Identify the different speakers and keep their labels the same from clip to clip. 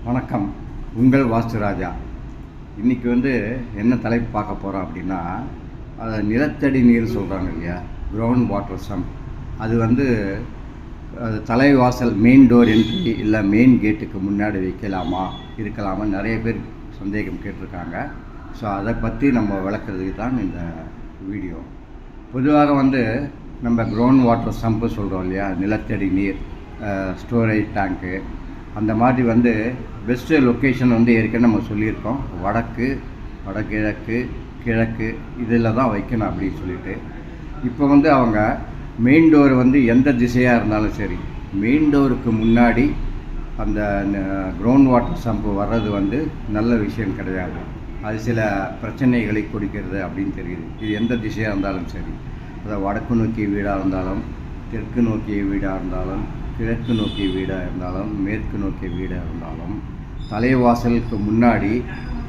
Speaker 1: வணக்கம். உங்கள் வாஸ்துராஜா. இன்றைக்கி என்ன தலைப்பு பார்க்க போகிறோம் அப்படின்னா, அதை நிலத்தடி நீர் சொல்கிறாங்க இல்லையா, கிரவுண்ட் வாட்டர் சம்ப். அது அது தலைவாசல் மெயின் டோர் என்ட்ரி இல்லை மெயின் கேட்டுக்கு முன்னாடி இருக்கலாமா நிறைய பேர் சந்தேகம் கேட்டிருக்காங்க. ஸோ அதை பற்றி நம்ம விளக்குறதுக்கு தான் இந்த வீடியோ. பொதுவாக நம்ம கிரவுண்ட் வாட்டர் சம்பு சொல்கிறோம் இல்லையா, நிலத்தடி நீர் ஸ்டோரேஜ் டேங்க்கு, அந்த மாதிரி பெஸ்ட்டு லொக்கேஷன் ஏற்கனவே நம்ம சொல்லியிருக்கோம். வடக்கு, வடகிழக்கு, கிழக்கு இதில் தான் வைக்கணும் அப்படின்னு சொல்லிட்டு. இப்போ அவங்க மெயின் டோர் எந்த திசையாக இருந்தாலும் சரி, மெயின் டோருக்கு முன்னாடி அந்த கிரவுண்ட் வாட்டர் சம்பு வர்றது நல்ல விஷயம் கிடையாது. அது சில பிரச்சனைகளை கொடுக்கிறது அப்படின்னு தெரியுது. இது எந்த திசையாக இருந்தாலும் சரி, அதை வடக்கு நோக்கிய வீடாக இருந்தாலும், தெற்கு நோக்கிய வீடாக இருந்தாலும், கிழக்கு நோக்கிய வீடாக இருந்தாலும், மேற்கு நோக்கிய வீடாக இருந்தாலும், தலைவாசலுக்கு முன்னாடி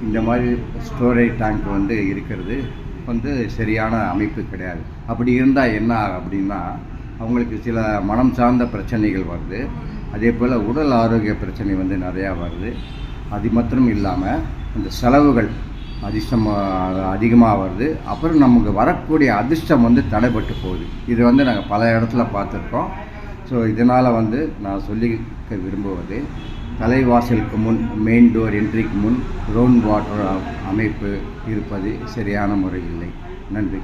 Speaker 1: இந்த மாதிரி ஸ்டோரேஜ் டேங்க் இருக்கிறது சரியான அமைப்பு கிடையாது. அப்படி இருந்தால் என்ன அப்படின்னா, அவங்களுக்கு சில மனம் சார்ந்த பிரச்சனைகள் வருது. அதே போல் உடல் ஆரோக்கிய பிரச்சனை நிறையா வருது. அது மாத்திரம் இல்லாமல் அந்த செலவுகள் அதிகமாக வருது. அப்புறம் நமக்கு வரக்கூடிய அதிர்ஷ்டம் தடைப்பட்டு போகுது. இது நாங்கள் பல இடத்துல பார்த்துருக்கோம். ஸோ இதனால் நான் சொல்லிக்க விரும்புவது, தலைவாசலுக்கு முன் மெயின் டோர் என்ட்ரிக்கு முன் கிரவுண்ட் வாட்டர் அமைப்பு இருப்பது சரியான முறை இல்லை. நன்றி.